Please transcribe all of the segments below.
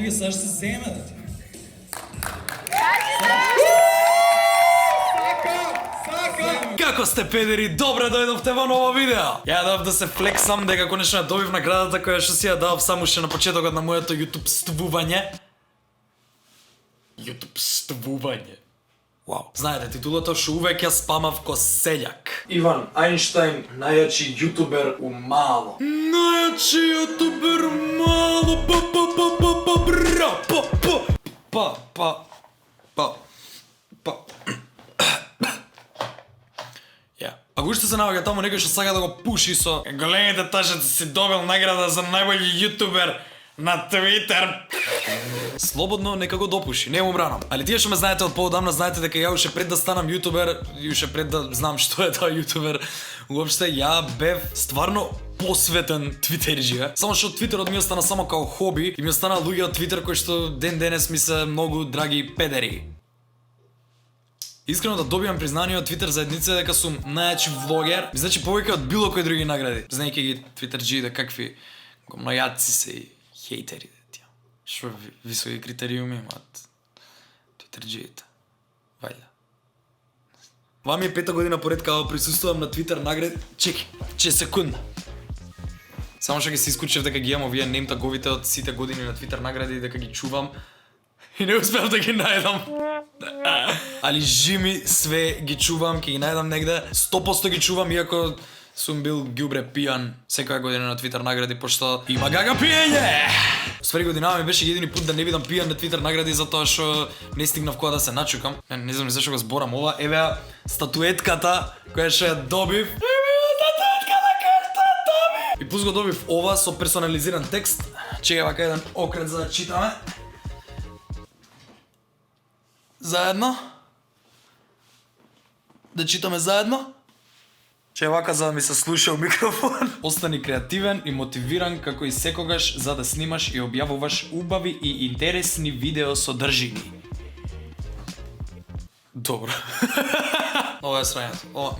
you, сега ще се земе, да ти. Како сте, педери? Добре дојдовте во ново видео! Ја дав да се флексам дека конечно ја добив наградата која што си ја дав само уште на почетокот на моето YouTube ствување. YouTube ствување. Вау. Знаете, титулата што увек ја спамав ко селјак. Иван Ајнштајн, најачи јутубер у мало. Најачи јутубер у мало. Ако уште се наоѓа таму некој што сака да го пуши со големите тажаци си добил награда за најбољи јутубер на Твитер. Слободно нека го допуши, не му бранам. Али тие што ме знаете од поодамна знаете дека ја уште пред да станам јутубер и уште пред да знам што е тоа јутубер, уопште ја бев стварно посветен твитерџија. Само што твитерот ми остана само као хоби и ми остана луѓе од твитер кои што ден денес ми се многу драги педери. Искрено да добивам признание од Твитер заедница дека сум најачи влогер, ми значи повеќе од било кои други награди. Знаејќи ги твитерџиите какви гомнојаци се и хейтери тие. Што високи критериуми имаат твитерџиите. Вајда. Ова ми е 5-та година поред кога присуствувам на Твитер награди. Чекај секунда. Само што ќе се исклучев дека ги имам овие немтаговите од сите години на Твитер награди дека ги чувам и не успеав да ги најдам. Али жими све ги чувам, ќе ги најдам негде. 100% ги чувам, иако сум бил ѓубре пијан секоја година на Твитер награди, пошто има гага пиење! Свари годинава ми беше едини пут да не бидам пијан на Твитер награди затоа што не стигнав кога да се начукам. Не знам зашто го зборам ова. Еве ја статуетката која што ја добив. И плюс го добив ова со персонализиран текст. Чекај вака еден окрет за да читаме. Заедно? Да читаме заедно? Че вака за да ми се слуша у микрофон. Остани креативен и мотивиран како и секогаш за да снимаш и објавуваш убави и интересни видео содржини. Добро. Ова е срањето.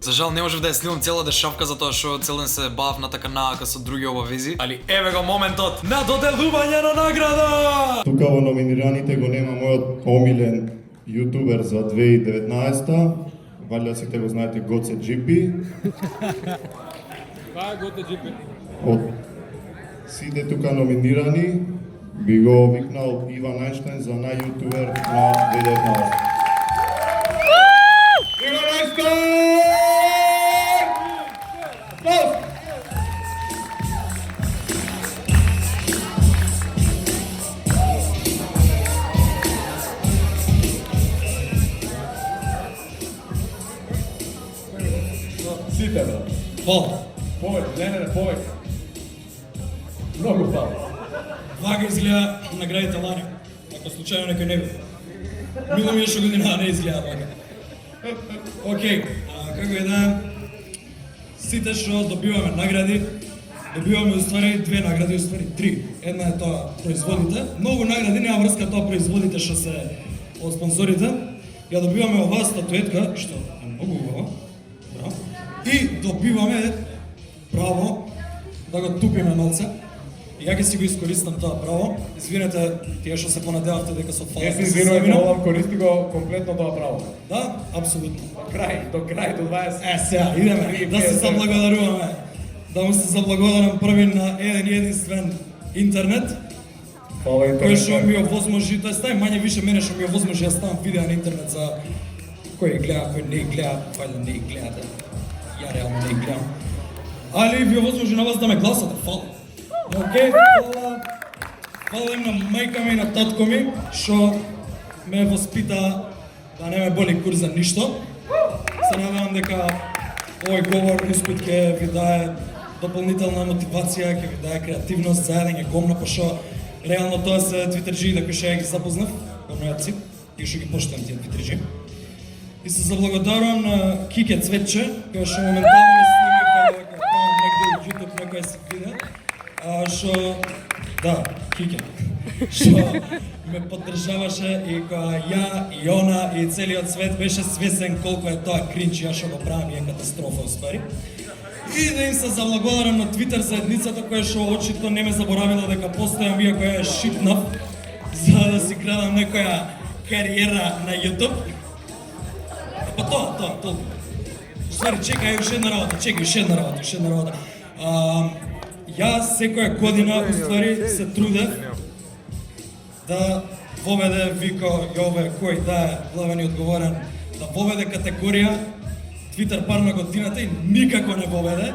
За жал не можев да ја снимам цела дешавка затоа што цел ден се бавав на така наака со други обавези. Али еве го моментот на доделување на награда! Тука во номинираните го нема мојот омилен јутубер за 2019-та. Валја сите го знаете Гоце GP. Кој е Гоце GP? Од сите тука номинирани би го викнал Иван Ајнштајн за најјутубер на 2019-та. Иван Ајнштајн! Сите, бе. Фала. Повеќе, не, повеќе. Многу фала. Вака изгледа наградите лани. Ако случајно некој не бил. Мило ми е што година не изгледа вака. Океј, како е да сите што добиваме награди, добиваме уствари две награди, уствари три. Една е тоа производите. Многу награди нема врска тоа производите што се од спонсорите. Ја добиваме оваа статуетка, што е многу убава. Браво. И добиваме право да го тупиме малце. И ја ќе си го искористам тоа право. Извинете, тие што се понадевавте дека со фала. Јас се извинувам, Олам, користи го комплетно тоа право. Да, апсолутно. До крај, до 20. Сега, идеме, да се заблагодаруваме. Да му се заблагодарам први на еден единствен интернет. Фала интернет. Кој што ми овозможи, тоа стај мање више мене што ми овозможи да ставам видео на интернет за кој гледа, кој не гледа, вајда не гледате. Ја реално не гледам. Али ви овозможи на вас да ме гласате, фала. Океј, фала им на мајка ми и на татко ми, што ме воспита да не ме боли кур за ништо. Се надевам дека овој говор испит ќе ви даде дополнителна мотивација, ќе ви даде креативност, заедење гомна, пошто реално тоа се твитерџиите кои што ја ги запознав, гомнојаци, и што ги поштувам тие твитерџи. И се заблагодарувам на Кике Цветче, кој што моментално ме снима дека таму негде во YouTube некој си виде. Што, да, Кике, што ме поддржаваше и кога ја и она и целиот свет беше свесен колку е тоа кринч, ја што го правам и е катастрофа уствари. И да им се заблагодарам на Твитер заедницата која што очито не ме заборавила дека постојам иако ја шитнав за да си градам некоја кариера на YouTube. Па тоа. Ствари, чекај уште една работа. Јас секоја година уствари се трудев да воведе Вико Јове кој да е главен и одговорен да воведе категорија Твитер пар на годината и никако не воведе.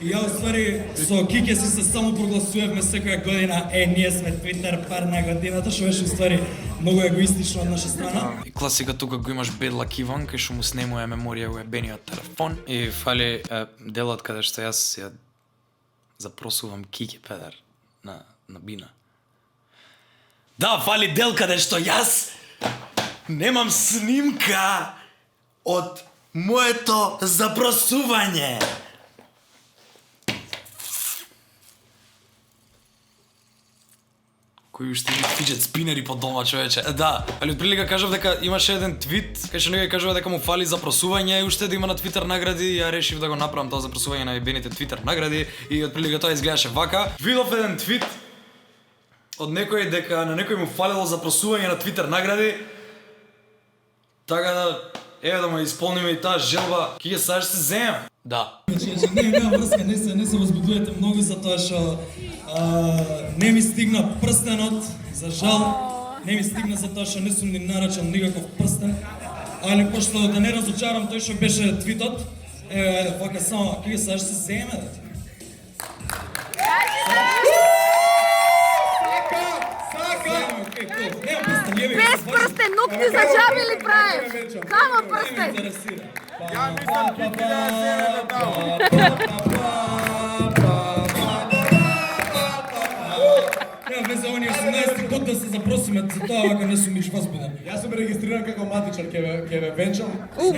И ја уствари со Кике си се само прогласувавме секоја година ние сме Твитер пар на годината, што беше уствари многу егоистично од наша страна. И класика тука го имаш бедлак Иван кај што му снемува меморија во ебениот телефон и фали делот каде што јас ја запросувам Кике педер на бина. Да, фали дел каде што јас немам снимка од моето запросување. Кој уште има фиджет спинери по дома, човече. Да, али од прилика кажав дека имаше еден твит кај што некој кажува дека му фали запросување и уште да има на Твитер награди и ја решив да го направам тоа запросување на ебените Твитер награди и од прилика тоа изгледаше вака. Видов еден твит од некој дека на некој му фалело запросување на Твитер награди. Така да еве да му исполниме и таа желба. Киќе саш се земам? Да. Нема врска, не се возбудувате многу за тоа што не ми стигна прстенот, за жал. Не ми стигна за тоа што не сум ни нарачал никаков прстен. Али пошто да не разочарам тој што беше твитот, вака само киќе саш се земе. Без прстен, нукти за джаби ли правиш? Само прстен! Ја мислам Кики да ја земе на таму. Нема везе, они 18 год да се запросиме за тоа, вака не сум ниш возбуден. Јас сум регистриран како матичар, ќе ве венчам. Кул.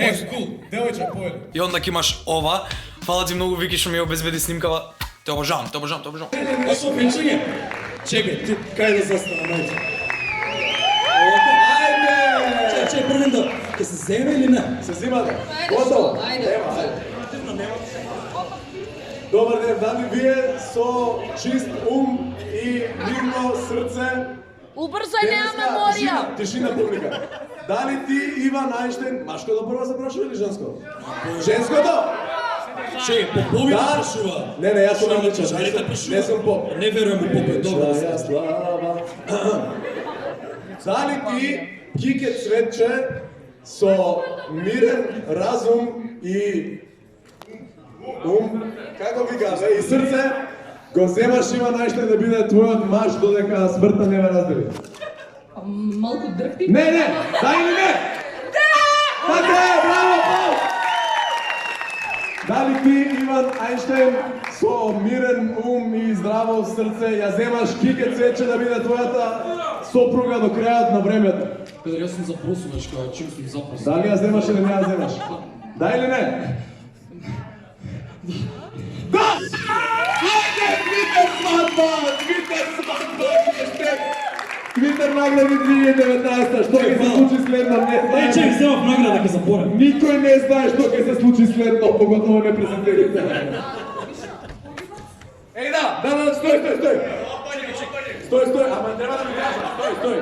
Девојче, појде. И онда ќе имаш ова. Фала ти многу, Вики, што ми обезбеди снимкава. Те обожавам. А што венчање? Чекај, ти кај да застана мајца? Чекај, првен да, ќе се земе или не? Се зимате. Готово. Ајде. Добар ден, дали вие со чист ум и мирно срце. Убрзај, нема меморија! Тишина публика. Дали ти Иван Ајнштейн, машко да прво запрашува или женско? Женското? Чекај, попови Да. прашува. Не, јас сум Шарите амичар, прашува. не сум поп. Не верувам у попој, добро. Ја слава. Дали ти Кике Цветче со мирен разум и како ви кажа, и срце, го земаш Иван Ајнштейн да биде твојот маж додека смртта не ве раздели? Малку дрхти. Не, да или не? Така е, браво, Пол! Дали ти, Иван Ајнштейн, со мирен ум и здраво срце, ја земаш Кике Цветче да биде твојата сопруга до крајот на времето? Педер, јас сум запросуваш, кога чим сум запросуваш. Дали ја земаш или не ја земаш? Да или не? Да! Ајде, Твитер свадба! Твитер награди 2019, што ќе се случи следно, не знаеш. Чек, земав награда ке заборам. Никој не знае што ќе се случи следно, поготово не презентерите. Еј да, стој, ама треба да ми кажеш, стој.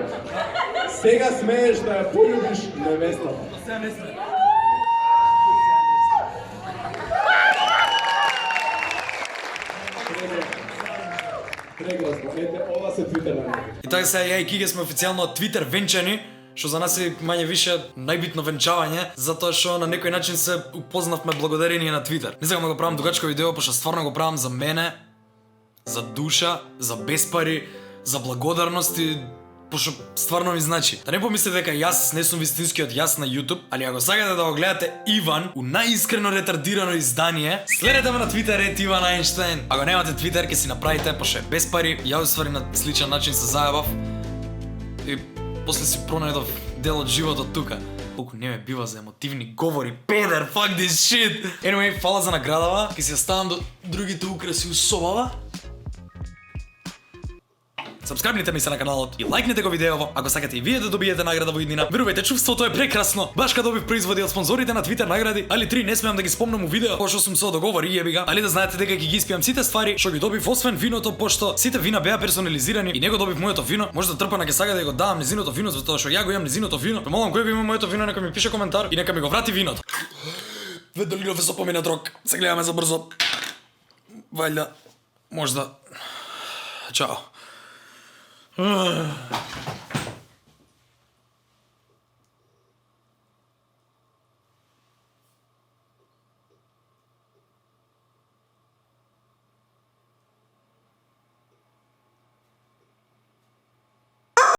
Сега смееш да ја полюбиш невестата. Сега не сме. Прегласно, ете, ова се Твитер награди. И така сега ја и Кике сме официјално од Твитер венчани, што за нас е мање више најбитно венчавање, затоа што на некој начин се упознавме благодарение на Твитер. Не сакам да го правам дугачко видео, пошто стварно го правам за мене, за душа, за безпари, за благодарност и пошто стварно ми значи. Да не помислите дека јас не сум вистинскиот јас на YouTube, али ако сакате да го гледате Иван у најискрено ретардирано издание, следете ме на Твитер @Иван Ајнштейн. Ако немате Твитер, ќе си направите, пошто е без пари. Ја уствари на сличен начин се заебав и после си пронајдов дел од животот тука. Колку не ме бива за емотивни говори, педер, fuck this shit! Anyway, фала за наградава, ќе се ставам до другите украси у собава. Сабскрайбнете ми се на каналот и лајкнете го видеово ако сакате и вие да добиете награда во иднина. Верувајте, чувството е прекрасно. Баш кога добив производи од спонзорите на Twitter награди, али 3 не смеам да ги спомнам у видео, пошто сум се договори и ебига. Али да знаете дека ги испиам сите ствари што ги добив освен виното, пошто сите вина беа персонализирани и него добив моето вино. Може да трпа на ќе сака да го давам низиното вино затоа што ја го имам низиното вино. Помолам кој го има моето вино, нека ми пише коментар и нека ми го врати виното. Ведолинов е со поминат рок. Се гледаме за брзо. Вајда, можда. Чао.